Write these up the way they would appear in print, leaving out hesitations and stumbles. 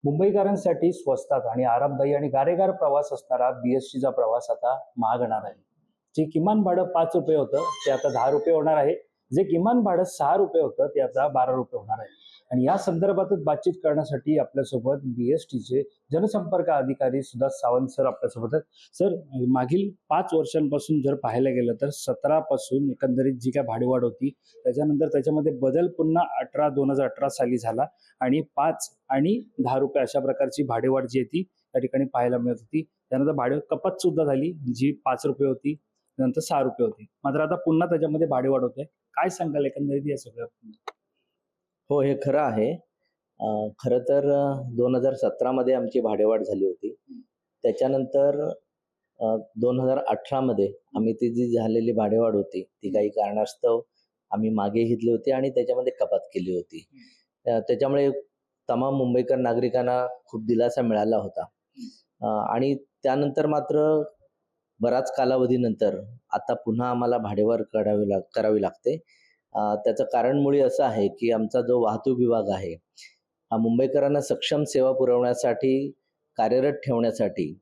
मुंबईकरांसाठी स्वस्तात आणि आरामदायी आणि गारेगार प्रवास असणारा बीएसटीचा प्रवास आता महागणार आहे. जे किमान भाडं ₹5 होतं ते आता ₹10 होणार आहे. जे किमान भाडं ₹6 होतं ते आता ₹12 होणार आहे. आणि या संदर्भातच बातचीत करण्यासाठी आपल्यासोबत बीएसटीचे जनसंपर्क अधिकारी सुधास सावंत सर आपल्यासोबत आहेत. सर, मागील 5 वर्षांपासून जर पाहायला गेलं तर 17 पासून एकंदरीत जी काय भाडेवाढ होती, त्याच्यानंतर त्याच्यामध्ये बदल पुन्हा 2018 साली झाला आणि 5 आणि ₹10 अशा प्रकारची भाडेवाढ जी आहे ती त्या ठिकाणी पाहायला मिळत होती. त्यानंतर भाडे कपात सुद्धा झाली, जी ₹5 होती, नंतर ₹6 होती. मात्र आता पुन्हा त्याच्यामध्ये भाडेवाढ होते. काय सांगाल एकंदरीत या सगळ्या? हो, हे खरं आहे. खरं तर 2017 मध्ये आमची भाडेवाढ झाली होती. त्याच्यानंतर 2018 मध्ये आम्ही ती जी झालेली भाडेवाढ होती, ती काही कारणास्तव आम्ही मागे घेतली होती आणि त्याच्यामध्ये कपात केली होती. त्याच्यामुळे तमाम मुंबईकर नागरिकांना खूप दिलासा मिळाला होता. आणि त्यानंतर मात्र बराच कालावधीनंतर आता पुन्हा आम्हाला भाडेवाढ करावी लागते. त्याचं कारण मुळी असं आहे की आमचा जो वाहतूक विभाग आहे, हा मुंबईकरांना सक्षम सेवा पुरवण्यासाठी, कार्यरत ठेवण्यासाठी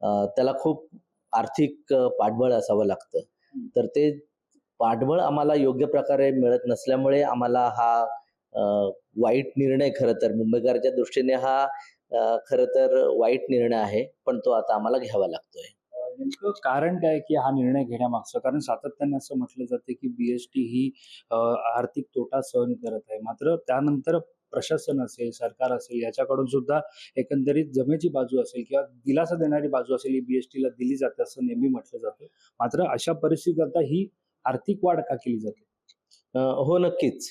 त्याला खूप आर्थिक पाठबळ असावं लागतं. तर ते पाठबळ आम्हाला योग्य प्रकारे मिळत नसल्यामुळे आम्हाला हा वाईट निर्णय, खरं तर मुंबईकरांच्या दृष्टीने हा खरं तर वाईट निर्णय आहे, पण तो आता आम्हाला घ्यावा लागतोय. नेमकं कारण काय की हा निर्णय घेण्यामागचं? कारण सातत्याने असं म्हटलं जाते की बीएसटी ही आर्थिक तोटा सहन करत आहे. मात्र त्यानंतर प्रशासन असेल, सरकार असेल, याच्याकडून सुद्धा एकंदरीत जमेची बाजू असेल किंवा दिलासा देणारी बाजू असेल, ही बीएसटीला दिली जाते असं नेहमी म्हटलं जातं. मात्र अशा परिस्थितीत आता ही आर्थिक वाढ का केली जाते? हो, नक्कीच.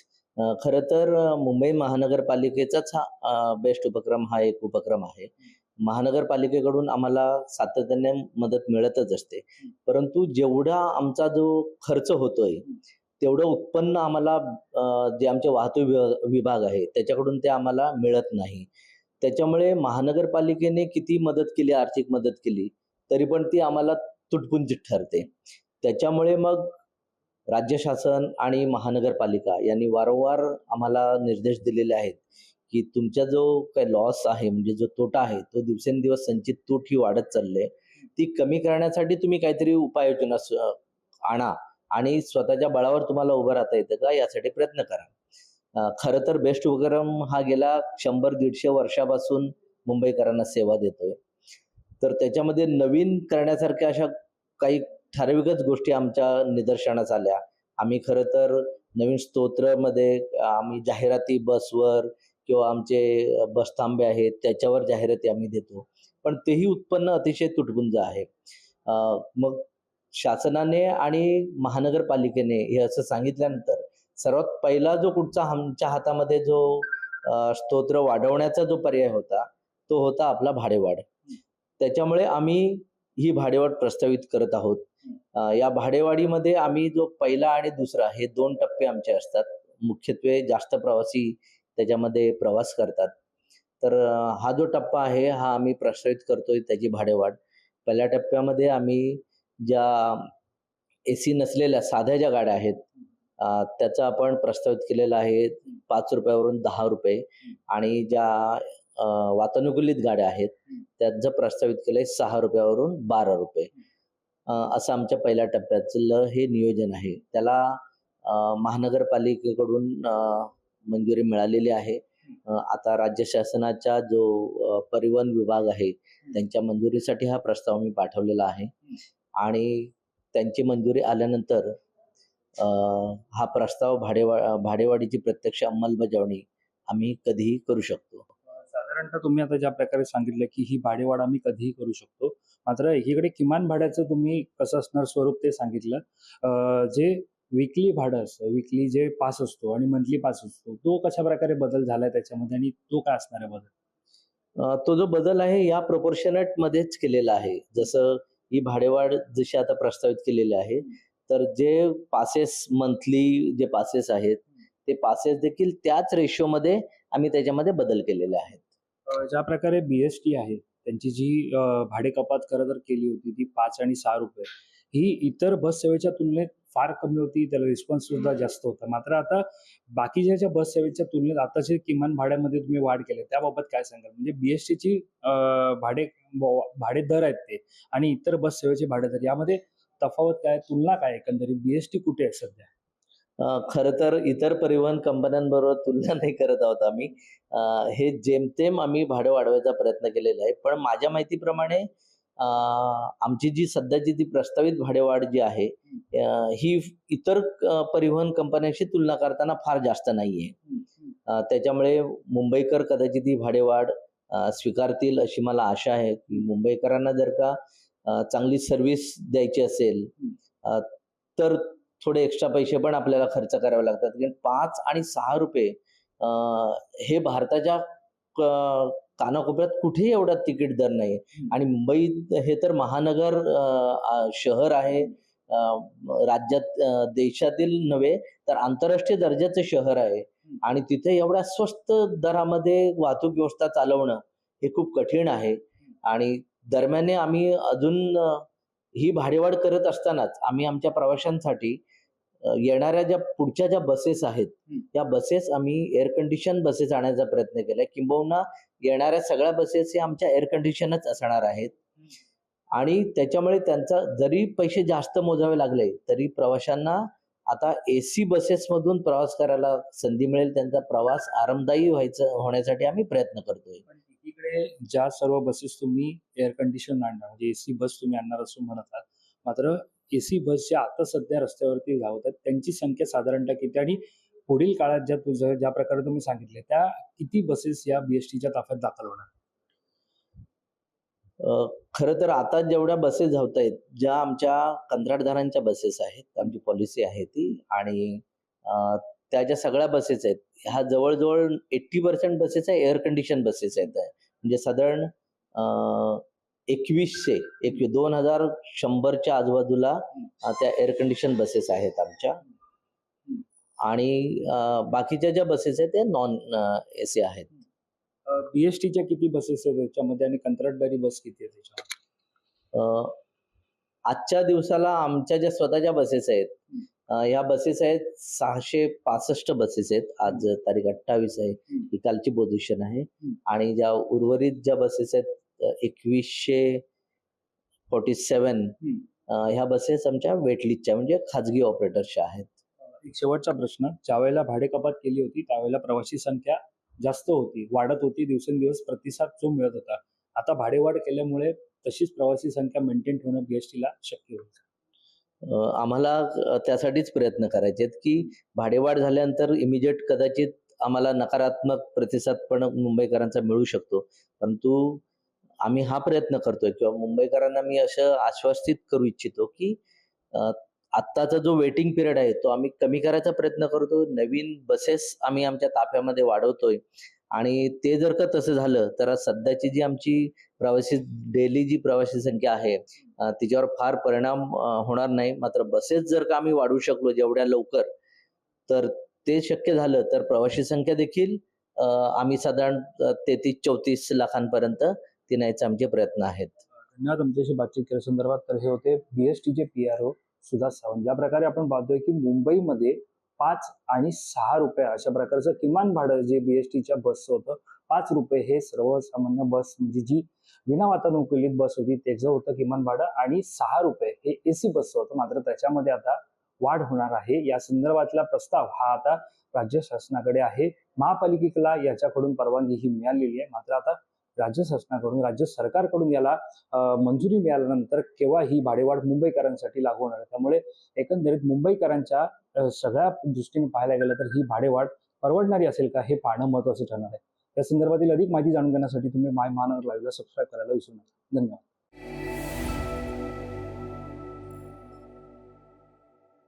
खरं तर मुंबई महानगरपालिकेचाच हा बेस्ट उपक्रम, हा एक उपक्रम आहे. महानगरपालिकेकडून आम्हाला सातत्याने मदत मिळतच असते. परंतु जेवढा आमचा जो खर्च होतोय, तेवढं उत्पन्न आम्हाला जे आमचे वाहतूक विभाग आहे त्याच्याकडून ते आम्हाला मिळत नाही. त्याच्यामुळे महानगरपालिकेने किती मदत केली, आर्थिक मदत केली, तरी पण ती आम्हाला तुटपुंजीत ठरते. त्याच्यामुळे मग राज्य शासन आणि महानगरपालिका यांनी वारंवार आम्हाला निर्देश दिलेले आहेत की तुमचा जो काही लॉस आहे, म्हणजे जो तोटा आहे, तो दिवसेंदिवस संचित तूट ही वाढत चालली, ती कमी करण्यासाठी तुम्ही काहीतरी उपाययोजना आणा आणि स्वतःच्या बळावर तुम्हाला उभं राहता येतं का, यासाठी प्रयत्न करा. खरं तर बेस्ट उपक्रम हा गेला 100-150 वर्षापासून मुंबईकरांना सेवा देतोय. तर त्याच्यामध्ये नवीन करण्यासारख्या अशा काही ठराविकच गोष्टी आमच्या निदर्शनास आल्या. आम्ही खरं तर नवीन स्तोत्रमध्ये आम्ही जाहिराती बसवर किंवा आमचे बसथांबे आहेत त्याच्यावर जाहिराती आम्ही देतो. पण तेही उत्पन्न अतिशय तुटपुंज आहे. मग शासनाने आणि महानगरपालिकेने हे असं सांगितल्यानंतर सर्वात पहिला जो कुठचा आमच्या हातामध्ये जो स्तोत्र वाढवण्याचा जो पर्याय होता, तो होता आपला भाडेवाढ. त्याच्यामुळे आम्ही ही भाडेवाढ प्रस्तावित करत आहोत. या भाडेवाढीमध्ये आम्ही जो पहिला आणि दुसरा हे 2 टप्पे आमचे असतात. मुख्यत्वे जास्त प्रवासी त्याच्यामध्ये प्रवास करतात. तर हा जो टप्पा आहे, हा आम्ही प्रस्तावित करतोय त्याची भाडेवाढ. पहिल्या टप्प्यामध्ये आम्ही ज्या एसी नसलेल्या साध्या ज्या गाड्या आहेत, त्याचा आपण प्रस्तावित केलेला आहे ₹5 वरून ₹10 आणि ज्या वातानुकूलित गाड्या आहेत, त्याचं प्रस्तावित केलंय ₹6 वरून ₹12. असं आमच्या पहिल्या टप्प्यातलं हे नियोजन आहे. त्याला महानगरपालिकेकडून मंजुरी मिळालेली आहे. आता राज्य शासनाचा जो परिवहन विभाग आहे, त्यांच्या मंजुरीसाठी हा प्रस्ताव मी पाठवलेला आहे आणि त्यांची मंजुरी आल्यानंतर हा प्रस्ताव भाडेवाढीची प्रत्यक्ष अंमलबजावणी आम्ही कधीही करू शकतो. साधारणतः तुम्ही आता ज्या प्रकारे सांगितलं की ही भाडेवाढ आम्ही कधीही करू शकतो. मात्र एकीकडे किमान भाड्याचं तुम्ही कसं असणार स्वरूप ते सांगितलं. जे विकली भाडं असतं, विकली जे पास असतो आणि मंथली पास असतो, तो कशा प्रकारे बदल झालाय त्याच्यामध्ये आणि तो काय असणार आहे बदल? तो जो बदल आहे या प्रोपोर्शनेट मध्येच केलेला आहे. जसं ही भाडेवाढ जशी आता प्रस्तावित केलेली आहे, तर जे पासेस मंथली जे पासेस आहेत, ते पासेस देखील त्याच रेशोमध्ये आम्ही त्याच्यामध्ये बदल केलेले आहेत. ज्या प्रकारे बीएसटी आहे, त्यांची जी भाडे कपात खरं तर केली होती ती 5 आणि ₹6 ही इतर बस सेवेच्या तुलनेत फार कमी होती, त्याला रिस्पॉन्स सुद्धा जास्त होता. मात्र आता बाकीच्या ज्या बस सेवेच्या तुलनेत आताचे किमान भाड्यामध्ये तुम्ही वाढ केली, त्याबाबत काय सांगाल? म्हणजे बीएसटीची भाडे दर आहेत ते आणि इतर बस सेवेचे भाडे दर यामध्ये तफावत काय, तुलना काय, एकंदरीत बीएसटी कुठे आहे सध्या? खरं तर इतर परिवहन कंपन्यांबरोबर तुलना नाही करत आहोत आम्ही. हे जेमतेम आम्ही भाडं वाढवायचा प्रयत्न केलेला आहे. पण माझ्या माहितीप्रमाणे आमची जी सध्याची ती प्रस्तावित भाडेवाढ जी आहे, ही इतर परिवहन कंपन्यांशी तुलना करताना फार जास्त नाहीये. त्याच्यामुळे मुंबईकर कदाचित ही भाडेवाढ स्वीकारतील अशी मला आशा आहे, की मुंबईकरांना जर का चांगली सर्व्हिस द्यायची असेल, तर थोडे एक्स्ट्रा पैसे पण आपल्याला खर्च करावे लागतात. कारण 5 आणि 6 रुपये हे भारताच्या कानाकोपऱ्यात कुठेही एवढा तिकीट दर नाही. आणि मुंबईत हे तर महानगर शहर आहे. राज्यात देशातील नव्हे तर आंतरराष्ट्रीय दर्जाचं शहर आहे. आणि तिथे एवढ्या स्वस्त दरामध्ये वाहतूक व्यवस्था चालवणं हे खूप कठीण आहे. आणि दरम्याने आम्ही अजून ही भाडेवाढ करत असतानाच आम्ही आमच्या प्रवाशांसाठी येणाऱ्या ज्या पुढच्या ज्या बसेस आहेत, त्या बसेस आम्ही एअर कंडिशन बसेस आणायचा प्रयत्न केलाय. किंबहुना येणाऱ्या सगळ्या बसेस हे आमच्या एअर कंडिशनच असणार आहेत. आणि त्याच्यामुळे त्यांचा जरी पैसे जास्त मोजावे लागले, तरी प्रवाशांना आता एसी बसेसमधून प्रवास करायला संधी मिळेल. त्यांचा प्रवास आरामदायी होण्यासाठी आम्ही प्रयत्न करतोय. पण एकीकडे ज्या सर्व बसेस तुम्ही एअर कंडिशन आणणार, म्हणजे एसी बस तुम्ही आणणार असं म्हणत आहात, मात्र एसी बस ज्या आता सध्या रस्त्यावरती धावत आहेत त्यांची संख्या साधारणतः किती आणि पुढील काळात ज्या प्रकारे तुम्ही सांगितले त्या किती बसेस या बीएसटीच्या ताफ्यात दाखल होणार? खरं तर आता जेवढ्या बसेस धावत आहेत, ज्या आमच्या कंत्राटदारांच्या बसेस आहेत, आमची पॉलिसी आहे ती. आणि त्या ज्या सगळ्या बसेस आहेत, ह्या जवळ-जवळ 80% बसेस एअर कंडिशन बसेस आहेत. म्हणजे साधारण 2100च्या आजूबाजूला त्या एअर कंडिशन बसेस आहेत आमच्या. आणि बाकीच्या ज्या बसेस आहेत त्या नॉन एसी आहेत. बीएसटीच्या किती बसेस आहेत त्याच्यामध्ये आणि कंत्राटदारी बस किती आहे त्याच्यामध्ये? आजच्या दिवसाला आमच्या ज्या स्वतःच्या बसेस आहेत, ह्या बसेस आहेत 665 बसेस आहेत. आज तारीख 28 आहे, ही कालची पोझिशन आहे. आणि ज्या उर्वरित ज्या बसेस आहेत 2147 ह्या बसेस आमच्या वेटलिस्टच्या म्हणजे खाजगी ऑपरेटर्सच्या आहेत. एक शेवटचा प्रश्न, ज्यावेळेला भाडे कपात केली होती त्यावेळेला प्रवासी संख्या जास्त होती, वाढत होती, दिवसेंदिवस प्रतिसाद जो मिळत होता. आता भाडेवाढ केल्यामुळे तशीच प्रवासी संख्या मेंटेन ठेवणं बीएसटीला शक्य होईल? आम्हाला त्यासाठीच प्रयत्न करायचे आहेत, की भाडेवाढ झाल्यानंतर इमिजिएट कदाचित आम्हाला नकारात्मक प्रतिसाद पण मुंबईकरांचा मिळू शकतो. परंतु आम्ही हा प्रयत्न करतोय किंवा मुंबईकरांना मी असं आश्वासित करू इच्छितो, की आत्ताचा जो वेटिंग पिरियड आहे तो आम्ही कमी करायचा प्रयत्न करतो. नवीन बसेस आम्ही आमच्या ताफ्यामध्ये वाढवतोय. आणि ते जर का तसं झालं तर सध्याची जी आमची डेली जी प्रवासी संख्या आहे, तिच्यावर फार परिणाम होणार नाही. मात्र बसेस जर का आम्ही वाढवू शकलो जेवढ्या लवकर, तर ते शक्य झालं तर प्रवासी संख्या देखील आम्ही साधारण 33-34 लाखांपर्यंत ती न्यायचे आमचे प्रयत्न आहेत. धन्यवाद आमच्याशी बातचीत केल्या संदर्भात. तर हे होते बीएसटीचे पीआरओ सुधास सावंत. ज्या प्रकारे आपण पाहतोय की मुंबईमध्ये 5 आणि 6 रुपये अशा प्रकारचं किमान भाडं जे बीएसटीच्या बसचं होतं, 5 रुपये हे सर्वसामान्य बस म्हणजे जी विना वातानुकूलित बस होती त्याचं होतं किमान भाडं आणि 6 रुपये हे एसी बसचं होतं. मात्र त्याच्यामध्ये आता वाढ होणार आहे. या संदर्भातला प्रस्ताव हा आता राज्य शासनाकडे आहे. महापालिकेला याच्याकडून परवानगी ही मिळालेली आहे. मात्र आता राज्य शासनाकडून, राज्य सरकारकडून याला मंजुरी मिळाल्यानंतर केव्हा ही भाडेवाढ मुंबईकरांसाठी लागू होणार आहे. त्यामुळे एकंदरीत मुंबईकरांच्या सगळ्या दृष्टीने पाहायला गेलं तर ही भाडेवाढ परवडणारी असेल का हे पाहणं महत्त्वाचं ठरणार आहे. या संदर्भातील अधिक माहिती जाणून घेण्यासाठी तुम्ही माय महानगर लाईव्हला सबस्क्राईब करायला विसरू नका. धन्यवाद.